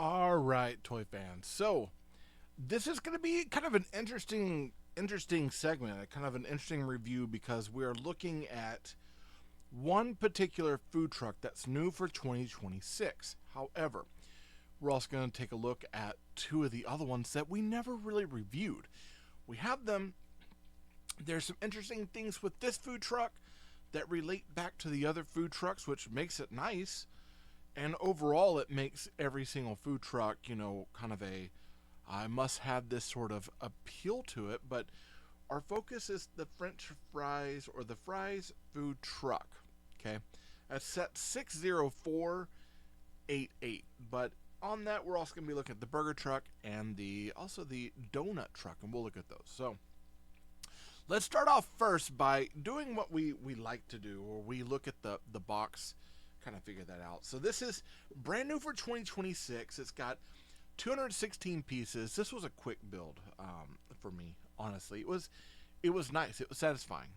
All right, toy fans. So this is going to be kind of an interesting segment, kind of an interesting review because we're looking at one particular food truck that's new for 2026. However, we're also going to take a look at two of the other ones that we never really reviewed. We have them. There's some interesting things with this food truck that relate back to the other food trucks, which makes it nice. And overall, it makes every single food truck, kind of a I must have this sort of appeal to it. But our focus is the French fries or the fries food truck. Okay, that's set 60488. But on that, we're also going to be looking at the burger truck and the donut truck, and we'll look at those. So let's start off first by doing what we like to do, or we look at the box, kind of figure that out. So this is brand new for 2026. It's got 216 pieces. This was a quick build for me, honestly. It was nice. It was satisfying.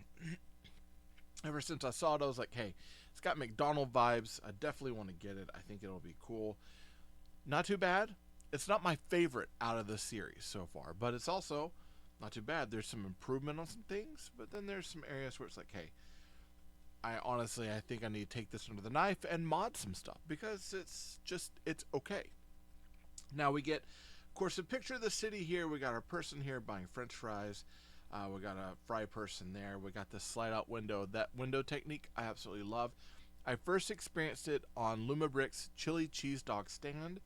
Ever since I saw it, I was like, hey, it's got McDonald's vibes. I definitely want to get it. I think it'll be cool. Not too bad. It's not my favorite out of the series so far, but it's also not too bad. There's some improvement on some things, but then there's some areas where it's like, hey, I think I need to take this under the knife and mod some stuff because it's okay. Now we get, of course, a picture of the city here. We got our person here buying French fries. We got a fry person there. We got this slide out window. That window technique I absolutely love. I first experienced it on Lumabric's chili cheese dog stand.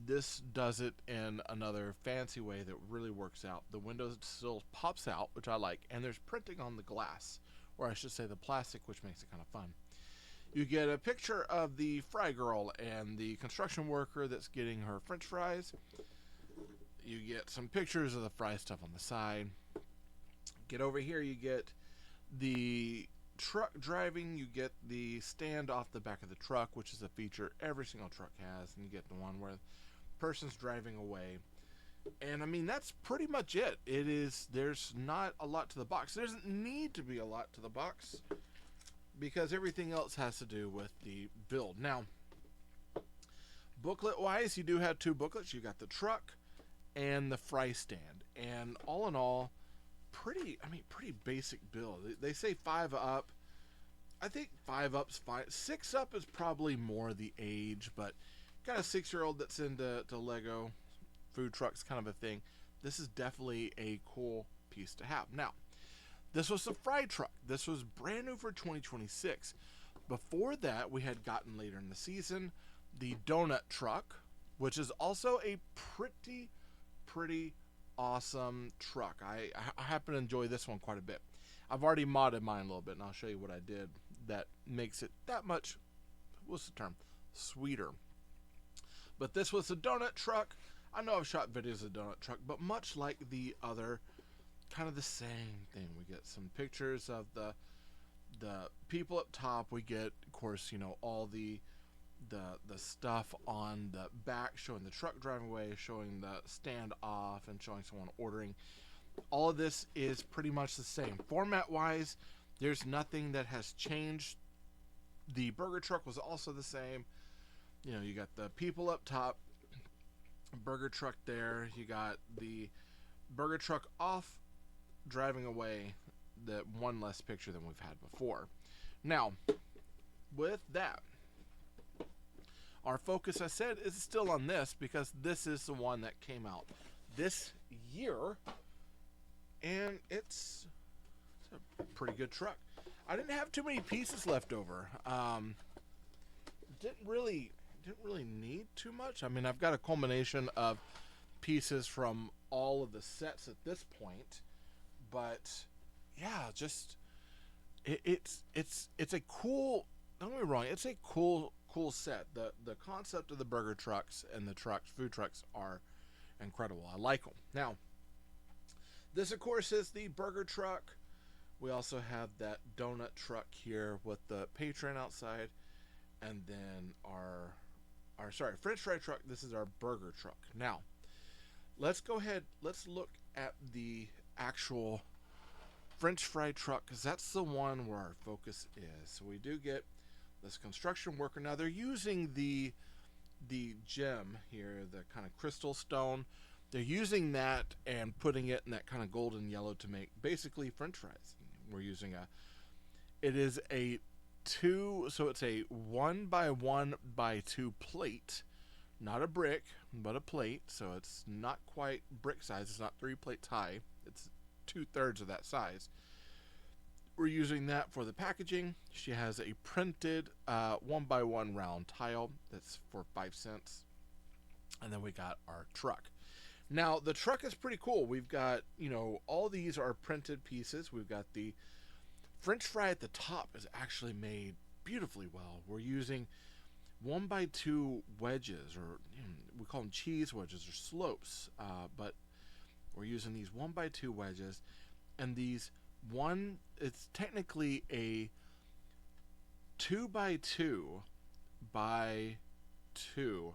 This does it in another fancy way that really works out. The window still pops out, which I like, and there's printing on the glass, or I should say the plastic, which makes it kind of fun. You get a picture of the fry girl and the construction worker that's getting her French fries. You get some pictures of the fry stuff on the side. Get over here, you get the truck driving. You get the stand off the back of the truck, which is a feature every single truck has, and you get the one where the person's driving away. And I mean, that's pretty much it. There's not a lot to the box. There doesn't need to be a lot to the box because everything else has to do with the build. Now, booklet wise, you do have two booklets. You got the truck and the fry stand. And all in all, pretty basic build. They say 5 up. I think 5 up's fine. 6 up is probably more the age, but got a 6-year-old that's into Lego food trucks, kind of a thing. This is definitely a cool piece to have. Now, this was the fry truck. This was brand new for 2026. Before that, we had gotten later in the season the donut truck, which is also a pretty awesome truck. I happen to enjoy this one quite a bit. I've already modded mine a little bit, and I'll show you what I did that makes it that much, what's the term, sweeter. But this was the donut truck. I know I've shot videos of the donut truck, but much like the other, kind of the same thing. We get some pictures of the people up top. We get, of course, all the stuff on the back showing the truck driving away, showing the stand off, and showing someone ordering. All of this is pretty much the same. Format wise, there's nothing that has changed. The burger truck was also the same. You got the people up top, burger truck there. You got the burger truck off, driving away. The one less picture than we've had before. Now, with that, our focus, I said, is still on this because this is the one that came out this year, and it's a pretty good truck. I didn't have too many pieces left over. Didn't really need too much. I mean, I've got a culmination of pieces from all of the sets at this point, but yeah, just it's a cool. Don't get me wrong, it's a cool set. The concept of the burger trucks and the food trucks are incredible. I like them. Now, this of course is the burger truck. We also have that donut truck here with the patron outside, and then our French fry truck. This is our burger truck. Now, let's go ahead. Let's look at the actual French fry truck because that's the one where our focus is. So we do get this construction worker. Now they're using the the gem here, the kind of crystal stone. They're using that and putting it in that kind of golden yellow to make basically French fries. We're using it is a so it's a 1 by 1 by 2 plate, not a brick, but a plate. So it's not quite brick size. It's not 3 plates high. It's 2/3 of that size. We're using that for the packaging. She has a printed 1 by 1 round tile that's for 5 cents. And then we got our truck. Now, the truck is pretty cool. We've got, all these are printed pieces. We've got the French fry at the top is actually made beautifully well. We're using 1 by 2 wedges, or we call them cheese wedges or slopes, but we're using these 1 by 2 wedges, and these it's technically a 2 by 2 by 2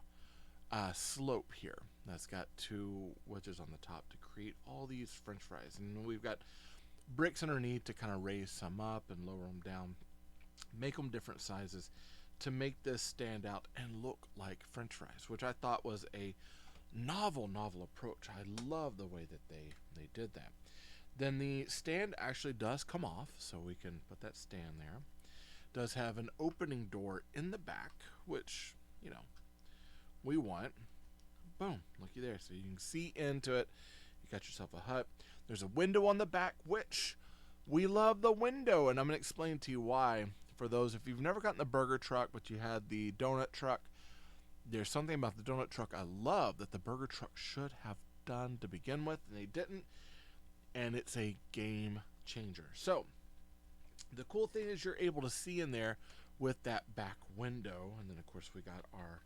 slope here. That's got 2 wedges on the top to create all these French fries, and we've got bricks underneath to kind of raise some up and lower them down, make them different sizes to make this stand out and look like French fries, which I thought was a novel approach. I love the way that they did that. Then the stand actually does come off, so we can put that stand there. Does have an opening door in the back, which, we want. Boom, looky there. So you can see into it. You got yourself a hut. There's a window on the back, which we love the window, and I'm going to explain to you why. For those, if you've never gotten the burger truck, but you had the donut truck, there's something about the donut truck I love that the burger truck should have done to begin with, and they didn't. And it's a game changer. So the cool thing is you're able to see in there with that back window. And then of course we got our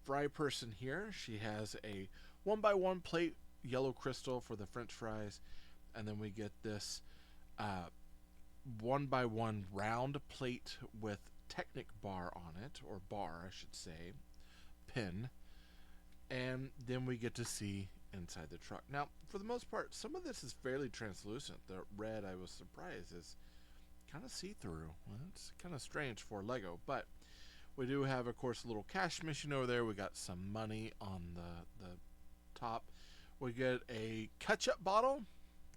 fry person here. She has a 1 by 1 plate yellow crystal for the French fries, and then we get this 1 by 1 round plate with Technic bar on it, or bar I should say, pin, and then we get to see inside the truck. Now, for the most part, some of this is fairly translucent. The red, I was surprised, is kind of see-through. Well, it's kind of strange for Lego, but we do have, of course, a little cash machine over there. We got some money on the top. We get a ketchup bottle,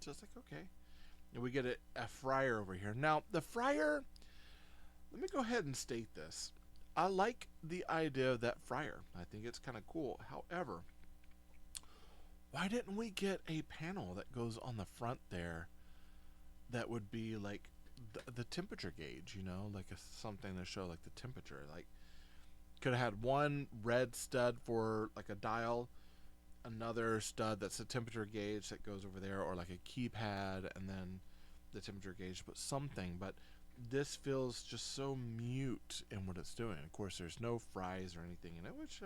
just like, okay. And we get a fryer over here. Now, the fryer, let me go ahead and state this. I like the idea of that fryer. I think it's kind of cool. However, why didn't we get a panel that goes on the front there that would be like the temperature gauge, like something to show like the temperature? Like, could have had one red stud for like a dial, another stud that's a temperature gauge that goes over there, or like a keypad and then the temperature gauge, but something. But this feels just so mute in what it's doing. Of course, there's no fries or anything in it, which,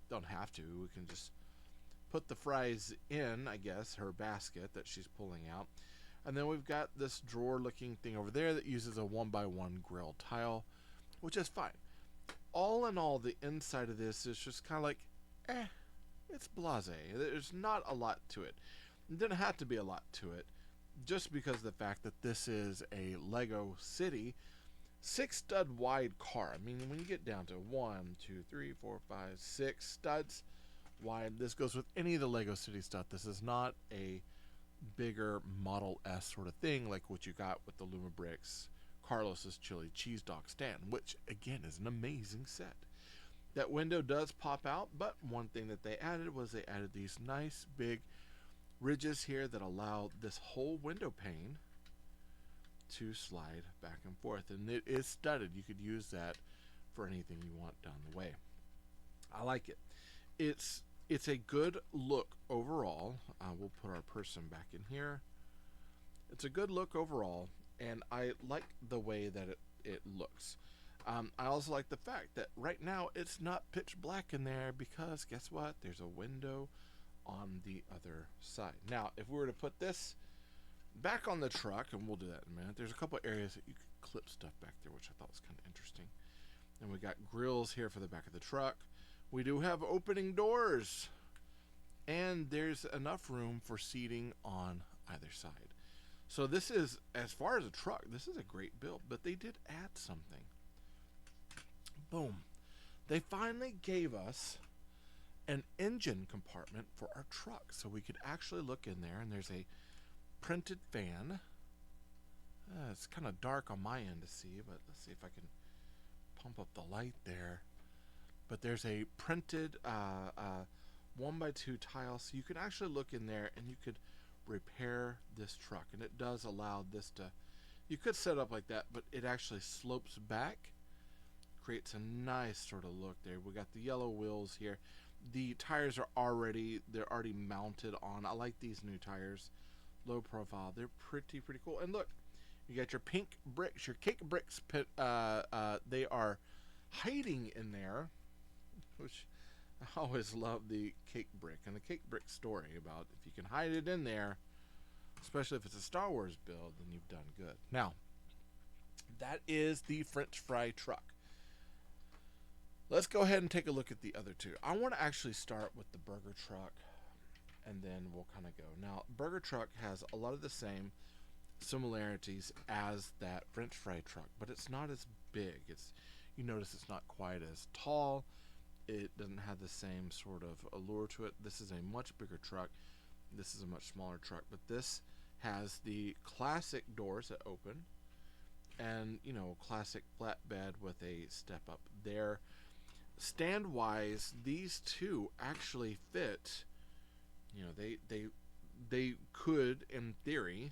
don't have to. We can just put the fries in, I guess, her basket that she's pulling out. And then we've got this drawer looking thing over there that uses a 1 by 1 grill tile, which is fine. All in all, the inside of this is just kind of like, it's blasé. There's not a lot to it. It didn't have to be a lot to it, just because of the fact that this is a Lego City 6 stud wide car. I mean, when you get down to 1, 2, 3, 4, 5, 6 studs wide, this goes with any of the Lego City stuff. This is not a bigger Model S sort of thing like what you got with the Luma Bricks Carlos's Chili Cheese Dog stand, which again is an amazing set. That window does pop out, but one thing that they added was they added these nice big ridges here that allow this whole window pane to slide back and forth, and it is studded. You could use that for anything you want down the way. I like it. It's a good look overall. We'll put our person back in here. It's a good look overall, and I like the way that it looks. I also like the fact that right now it's not pitch black in there, because guess what? There's a window on the other side. Now, if we were to put this back on the truck, and we'll do that in a minute, there's a couple areas that you could clip stuff back there, which I thought was kind of interesting. And we got grills here for the back of the truck. We do have opening doors, and there's enough room for seating on either side. So this is, as far as a truck, this is a great build, but they did add something. Boom. they finally gave us an engine compartment for our truck, so we could actually look in there, and there's a printed fan. It's kind of dark on my end to see, but let's see if I can pump up the light there. But there's a printed 1x2 tile, so you can actually look in there and you could repair this truck. And it does allow this to, you could set up like that, but it actually slopes back, creates a nice sort of look there. We got the yellow wheels here. The tires are already mounted on. I like these new tires, low profile. They're pretty cool. And look, you got your pink bricks, your cake bricks. They are hiding in there, which I always love the cake brick and the cake brick story about if you can hide it in there, especially if it's a Star Wars build, then you've done good. Now, that is the French fry truck. Let's go ahead and take a look at the other two. I want to actually start with the burger truck, and then we'll kind of go. Now, burger truck has a lot of the same similarities as that French fry truck, but it's not as big. You notice it's not quite as tall. It doesn't have the same sort of allure to it. This is a much bigger truck. This is a much smaller truck, but this has the classic doors that open, and classic flatbed with a step up there. Stand wise, these two actually fit. They could, in theory,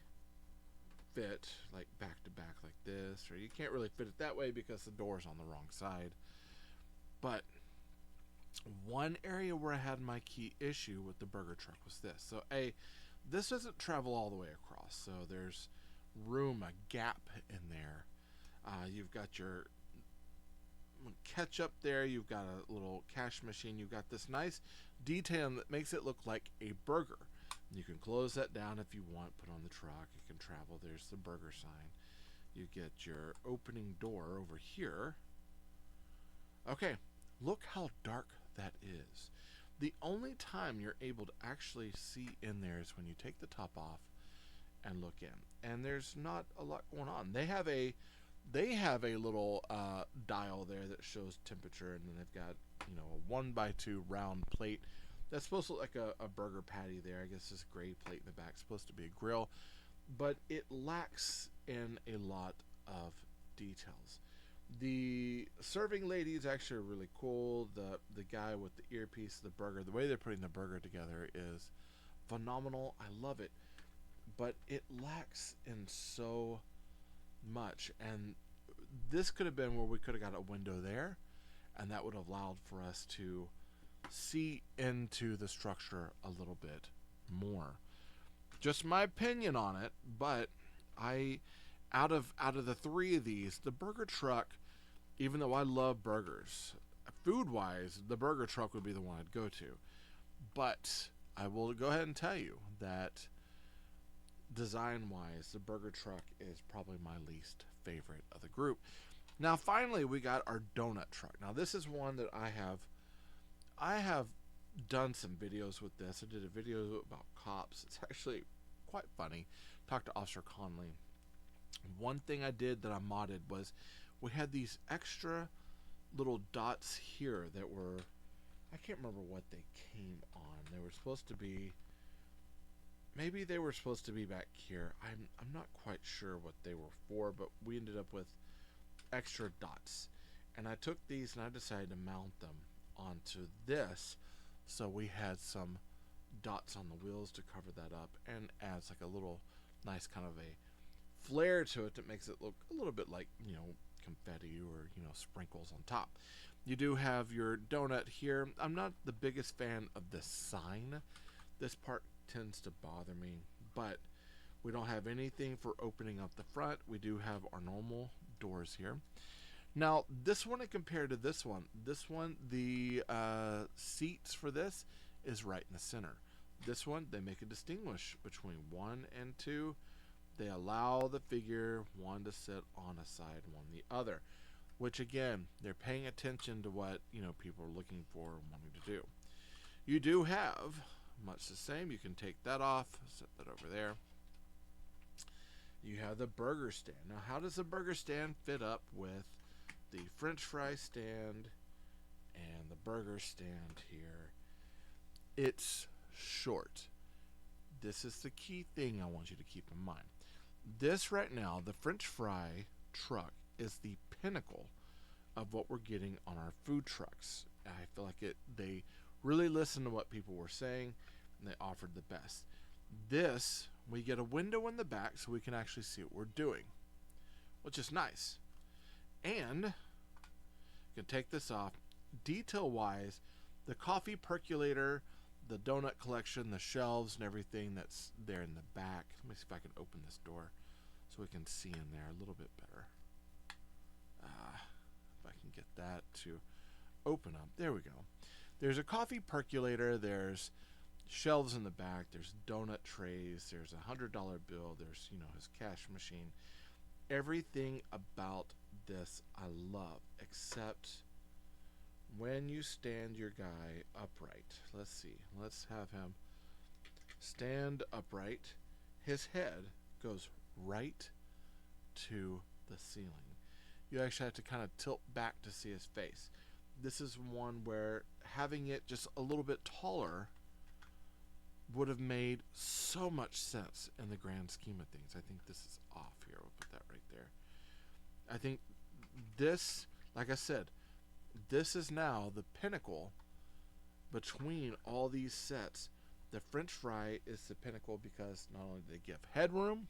fit like back to back like this, or you can't really fit it that way because the door's on the wrong side. But one area where I had my key issue with the burger truck was this. So this doesn't travel all the way across, so there's room, a gap in there. You've got your ketchup there, you've got a little cash machine, you've got this nice detail that makes it look like a burger. You can close that down if you want, put on the truck, it can travel. There's the burger sign. You get your opening door over here. Okay, look how dark that is. The only time you're able to actually see in there is when you take the top off and look in. And there's not a lot going on. They have a little dial there that shows temperature, and then they've got a 1x2 round plate that's supposed to look like a burger patty there. I guess this gray plate in the back is supposed to be a grill, but it lacks in a lot of details. The serving lady is actually really cool. The guy with the earpiece, the burger, the way they're putting the burger together is phenomenal. I love it, but it lacks in so much, and this could have been where we could have got a window there, and that would have allowed for us to see into the structure a little bit more. Just my opinion on it, but out of the three of these, the burger truck, even though I love burgers, food wise, the burger truck would be the one I'd go to. But I will go ahead and tell you that design wise, the burger truck is probably my least favorite of the group. Now finally we got our donut truck. Now this is one that I have done some videos with this. I did a video about cops. It's actually quite funny. Talked to Officer Conley. One thing I did that I modded was we had these extra little dots here that were, I can't remember what they came on. They were supposed to be, maybe they were supposed to be back here. I'm not quite sure what they were for, but we ended up with extra dots. And I took these and I decided to mount them onto this, so we had some dots on the wheels to cover that up, and adds like a little nice kind of a flair to it that makes it look a little bit like confetti or sprinkles on top. You do have your donut here. I'm not the biggest fan of the sign. This part tends to bother me, but we don't have anything for opening up the front. We do have our normal doors here. Now this one, compared to this one, the seats for this is right in the center. This one, they make a distinguish between 1 and 2. They allow the figure 1 to sit on a side, 1 the other, which again, they're paying attention to what people are looking for and wanting to do. You do have much the same. You can take that off, set that over there. You have the burger stand. Now how does the burger stand fit up with the French fry stand And the burger stand here, it's short. This is the key thing I want you to keep in mind. This right now, the French fry truck, is the pinnacle of what we're getting on our food trucks. I feel like they really listened to what people were saying, and they offered the best. This, we get a window in the back so we can actually see what we're doing, which is nice. And you can take this off. Detail wise, the coffee percolator, the donut collection, the shelves and everything that's there in the back. Let me see if I can open this door so we can see in there a little bit better. If I can get that to open up. There we go. There's a coffee percolator. There's shelves in the back. There's donut trays. There's a $100 bill. There's, his cash machine. Everything about this I love, except when you stand your guy upright. Let's see. Let's have him stand upright. His head goes right to the ceiling. You actually have to kind of tilt back to see his face. This is one where having it just a little bit taller would have made so much sense in the grand scheme of things. I think this is off here. We'll put that right there. I think this, like I said, this is now the pinnacle between all these sets. The French fry is the pinnacle because not only do they give headroom,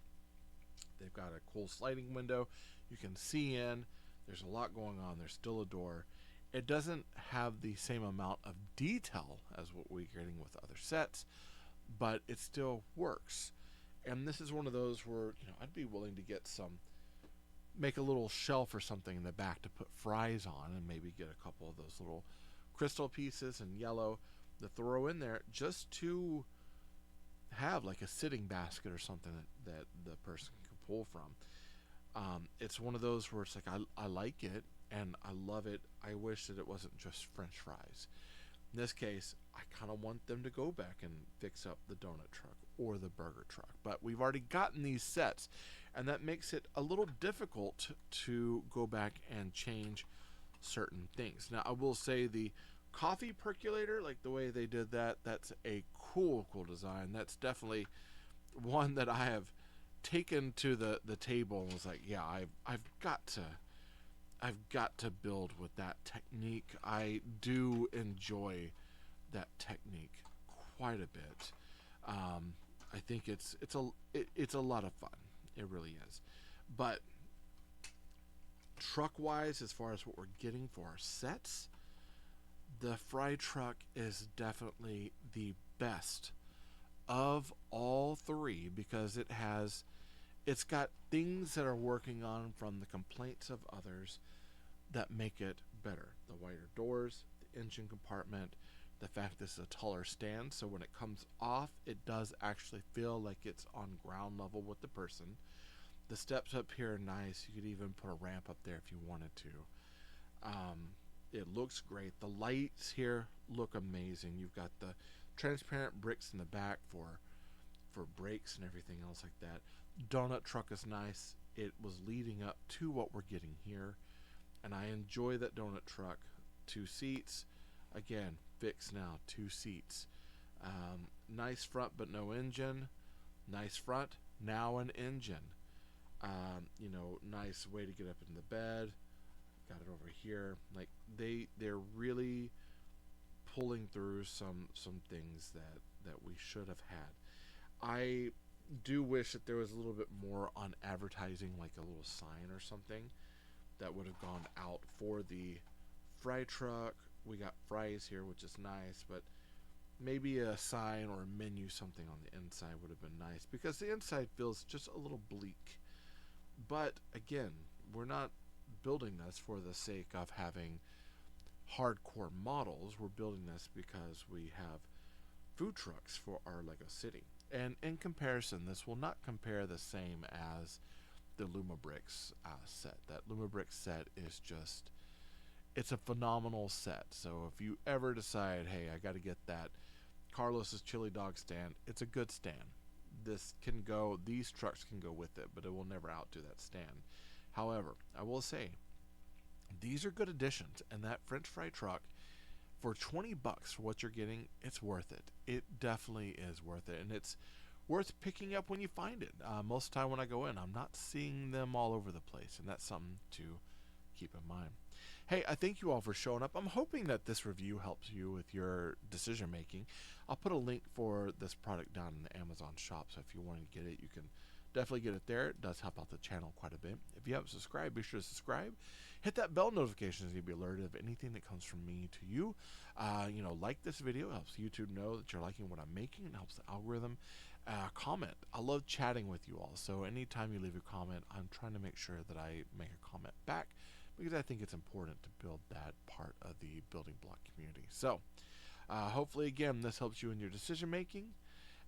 they've got a cool sliding window. You can see in. There's a lot going on. There's still a door. It doesn't have the same amount of detail as what we're getting with other sets, but it still works. And this is one of those where, I'd be willing to get make a little shelf or something in the back to put fries on, and maybe get a couple of those little crystal pieces in yellow to throw in there just to have like a sitting basket or something that the person can pull from. It's one of those where it's like, I like it and I love it. I wish that it wasn't just French fries. In this case, I kind of want them to go back and fix up the donut truck or the burger truck. But we've already gotten these sets, and that makes it a little difficult to go back and change certain things. Now, I will say the coffee percolator, like the way they did that, that's a cool design. That's definitely one that I have taken to the table and was like, yeah, I've got to build with that technique. I do enjoy that technique quite a bit. I think it's a lot of fun. It really is. But truck wise, as far as what we're getting for our sets, the fry truck is definitely the best of all three because it's got things that are working on from the complaints of others that make it better. The wider doors, the engine compartment, the fact this is a taller stand, so when it comes off, it does actually feel like it's on ground level with the person. The steps up here are nice. You could even put a ramp up there if you wanted to. It looks great. The lights here look amazing. You've got the transparent bricks in the back for brakes and everything else like that. Donut truck is nice. It was leading up to what we're getting here, and I enjoy that donut truck. 2 seats, again, fixed now. 2 seats. Nice front but no engine. Nice front, now an engine. Nice way to get up in the bed. Got it over here. Like they're really pulling through some things that we should have had. I do wish that there was a little bit more on advertising, like a little sign or something that would have gone out for the fry truck. We got fries here, which is nice, but maybe a sign or a menu, something on the inside would have been nice, because the inside feels just a little bleak. But again, we're not building this for the sake of having hardcore models. We're building this because we have food trucks for our Lego City. And in comparison, this will not compare the same as the Lumabricks set. That Lumabricks set is just, it's a phenomenal set. So if you ever decide, hey, I got to get that Carlos's chili dog stand, it's a good stand. These trucks can go with it, but it will never outdo that stand. However, I will say, these are good additions, and that French fry truck for 20 bucks for what you're getting, it's worth it. It definitely is worth it, and it's worth picking up when you find it. Most of the time when I go in, I'm not seeing them all over the place, and that's something to keep in mind. Hey, I thank you all for showing up. I'm hoping that this review helps you with your decision making. I'll put a link for this product down in the Amazon shop, so if you want to get it, you can definitely get it there. It does help out the channel quite a bit. If you haven't subscribed, be sure to subscribe. Hit that bell notification so you'll be alerted of anything that comes from me to you. Like this video. It helps YouTube know that you're liking what I'm making. It helps the algorithm. Comment. I love chatting with you all. So anytime you leave a comment, I'm trying to make sure that I make a comment back, because I think it's important to build that part of the building block community. So hopefully, again, this helps you in your decision making,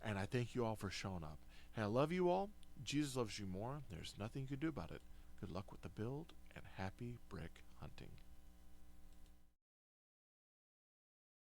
and I thank you all for showing up. Hey, I love you all. Jesus loves you more. There's nothing you can do about it. Good luck with the build, and happy brick hunting.